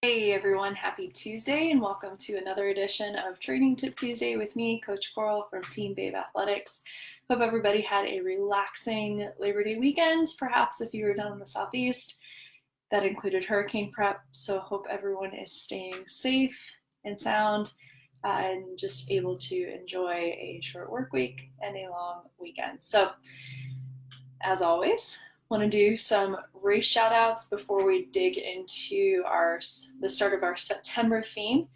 Hey everyone, happy Tuesday and welcome to another edition of Training Tip Tuesday with me, Coach Coral from Team Babe Athletics. Hope everybody had a relaxing Labor Day weekend, perhaps if you were down in the Southeast. That included hurricane prep, so hope everyone is staying safe and sound and just able to enjoy a short work week and a long weekend. So, as always, want to do some race shout outs before we dig into the start of our September theme,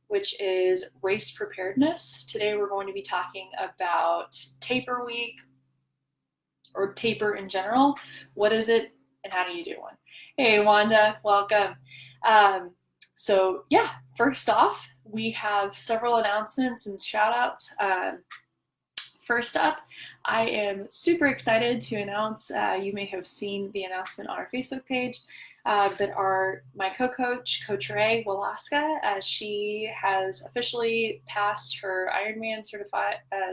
which is race preparedness. Today we're going to be talking about taper week or taper in general. What is it and how do you do one? Hey Wanda, welcome. First off, we have several announcements and shout outs. First up, I am super excited to announce, you may have seen the announcement on our Facebook page, but my co-coach, Coach Ray Walaska, she has officially passed her Ironman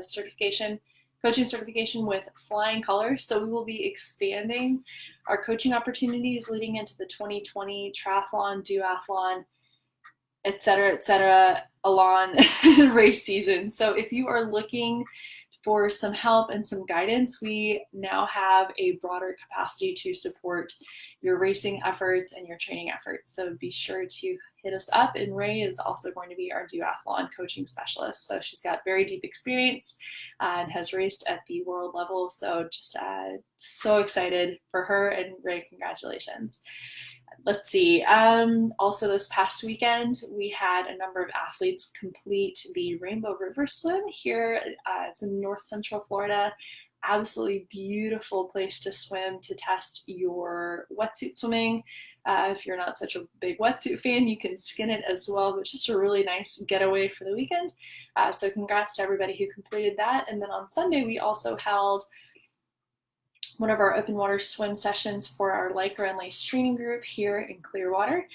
certification, coaching certification with flying colors. So we will be expanding our coaching opportunities leading into the 2020 triathlon, duathlon, et cetera, along race season. So if you are looking for some help and some guidance, we now have a broader capacity to support your racing efforts and your training efforts. So be sure to hit us up. And Ray is also going to be our duathlon coaching specialist. So she's got very deep experience and has raced at the world level. So just so excited for her, and Ray, congratulations. Let's see. Also, this past weekend, we had a number of athletes complete the Rainbow River Swim here. It's in North Central Florida. Absolutely beautiful place to swim to test your wetsuit swimming. If you're not such a big wetsuit fan, you can skin it as well, but just a really nice getaway for the weekend. So congrats to everybody who completed that. And then on Sunday, we also held one of our open water swim sessions for our Lycra and Lace training group here in Clearwater.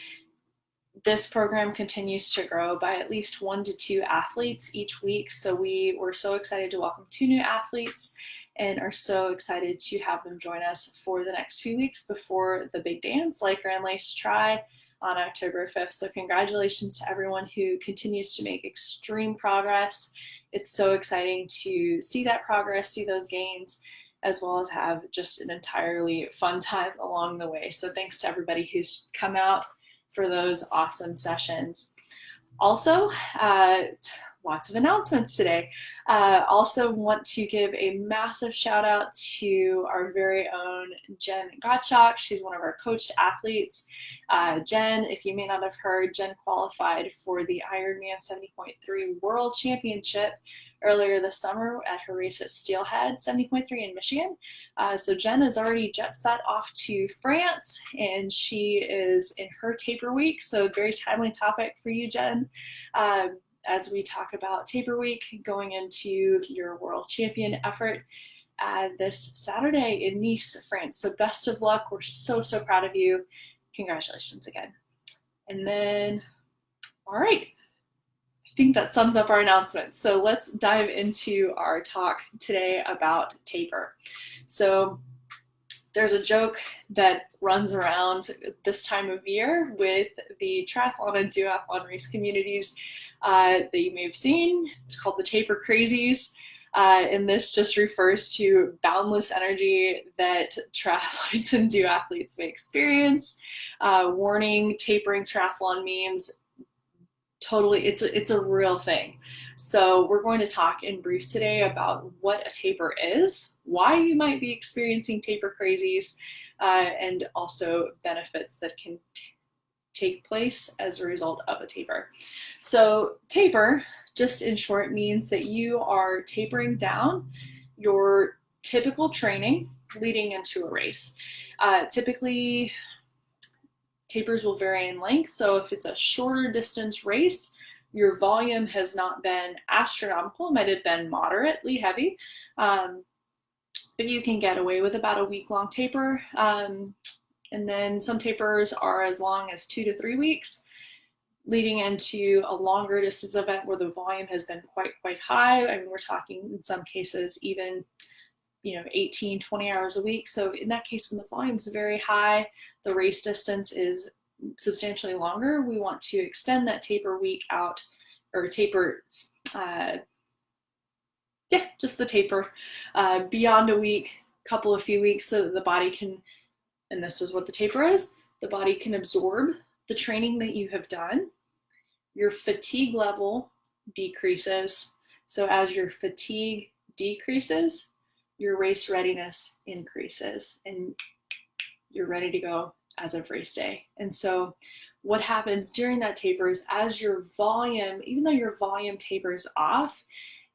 This program continues to grow by at least 1 to 2 athletes each week. So we were so excited to welcome 2 new athletes and are so excited to have them join us for the next few weeks before the big dance, Lycra and Lace Tri, on October 5th. So congratulations to everyone who continues to make extreme progress. It's so exciting to see that progress, see those gains, as well as have just an entirely fun time along the way. So thanks to everybody who's come out for those awesome sessions. Also, lots of announcements today. Also want to give a massive shout out to our very own Jen Gottschalk. She's one of our coached athletes. Jen, if you may not have heard, Jen qualified for the Ironman 70.3 World Championship earlier this summer at her race at Steelhead 70.3 in Michigan. So Jen is already jet set off to France, and she is in her taper week. So very timely topic for you, Jen. As we talk about taper week going into your world champion effort this Saturday in Nice, France. So best of luck. We're so proud of you. Congratulations again. And then, all right, I think that sums up our announcements. So let's dive into our talk today about taper. So there's a joke that runs around this time of year with the triathlon and duathlon race communities that you may have seen. It's called the Taper Crazies. And this just refers to boundless energy that triathletes and duathletes may experience. Warning, tapering triathlon memes, totally, it's a real thing. So we're going to talk in brief today about what a taper is, why you might be experiencing taper crazies, and also benefits that can take place as a result of a taper. So taper, just in short, means that you are tapering down your typical training leading into a race. Typically, tapers will vary in length. So if it's a shorter distance race, your volume has not been astronomical. It might have been moderately heavy, but you can get away with about a week-long taper. And then some tapers are as long as 2 to 3 weeks, leading into a longer distance event where the volume has been quite high. I mean, we're talking in some cases even 18, 20 hours a week. So in that case, when the volume is very high, the race distance is substantially longer, we want to extend that taper week out, or taper, just the taper beyond a week, few weeks, so that the body can, and this is what the taper is, the body can absorb the training that you have done. Your fatigue level decreases. So as your fatigue decreases, your race readiness increases, and you're ready to go as of race day. And so what happens during that taper is, as your volume, even though your volume tapers off,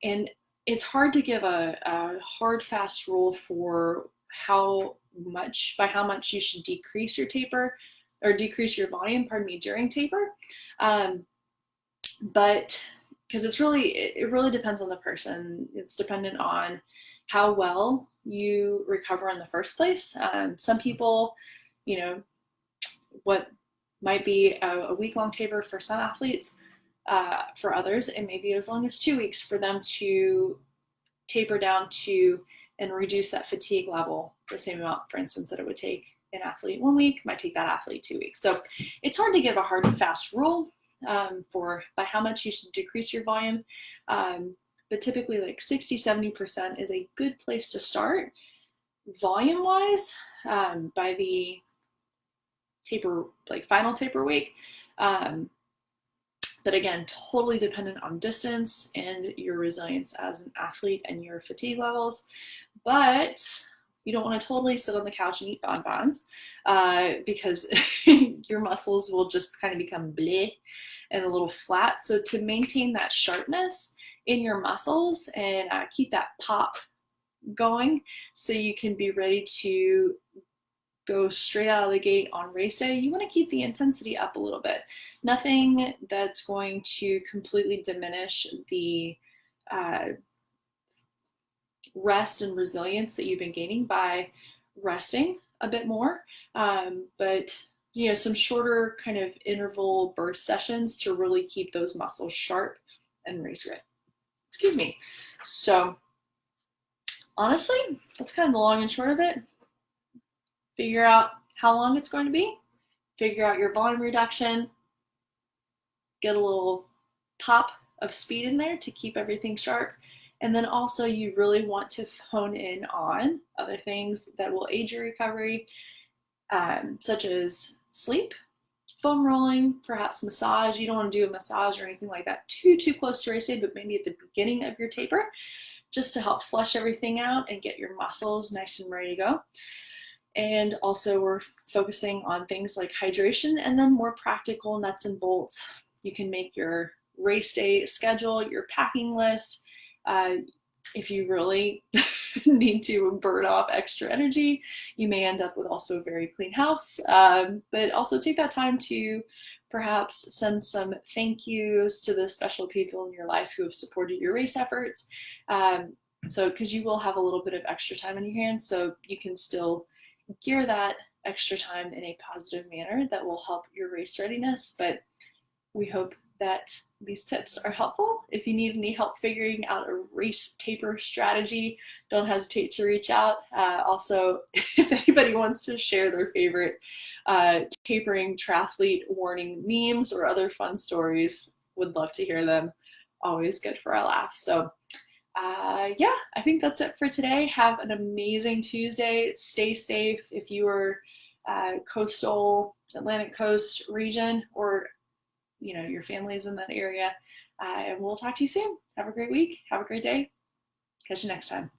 and it's hard to give a hard, fast rule for by how much you should decrease your taper, or decrease your volume, during taper. But because it really depends on the person. It's dependent on how well you recover in the first place. Some people, what might be a week-long taper for some athletes, for others, it may be as long as 2 weeks for them to taper down to and reduce that fatigue level the same amount, for instance, that it would take an athlete 1 week, might take that athlete 2 weeks. So it's hard to give a hard and fast rule for by how much you should decrease your volume. But typically like 60-70% is a good place to start volume wise by the taper, like final taper week. But again, totally dependent on distance and your resilience as an athlete and your fatigue levels. But you don't want to totally sit on the couch and eat bonbons because your muscles will just kind of become bleh and a little flat. So to maintain that sharpness in your muscles and keep that pop going so you can be ready to go straight out of the gate on race day, you want to keep the intensity up a little bit. Nothing that's going to completely diminish the rest and resilience that you've been gaining by resting a bit more. But some shorter kind of interval burst sessions to really keep those muscles sharp and race ready. Excuse me. So honestly, that's kind of the long and short of it. Figure out how long it's going to be, figure out your volume reduction, get a little pop of speed in there to keep everything sharp. And then also you really want to hone in on other things that will aid your recovery, such as sleep, foam rolling, perhaps massage. You don't want to do a massage or anything like that too close to race day, but maybe at the beginning of your taper, just to help flush everything out and get your muscles nice and ready to go. And also we're focusing on things like hydration, and then more practical nuts and bolts. You can make your race day schedule, your packing list. If you really need to burn off extra energy, you may end up with also a very clean house. But also take that time to perhaps send some thank yous to the special people in your life who have supported your race efforts. So because you will have a little bit of extra time in your hands, so you can still gear that extra time in a positive manner that will help your race readiness. But we hope that these tips are helpful. If you need any help figuring out a race taper strategy, don't hesitate to reach out. Also, if anybody wants to share their favorite tapering triathlete warning memes or other fun stories, would love to hear them. Always good for a laugh. So yeah, I think that's it for today. Have an amazing Tuesday. Stay safe if you are coastal Atlantic coast region, or your family's in that area. And we'll talk to you soon. Have a great week. Have a great day. Catch you next time.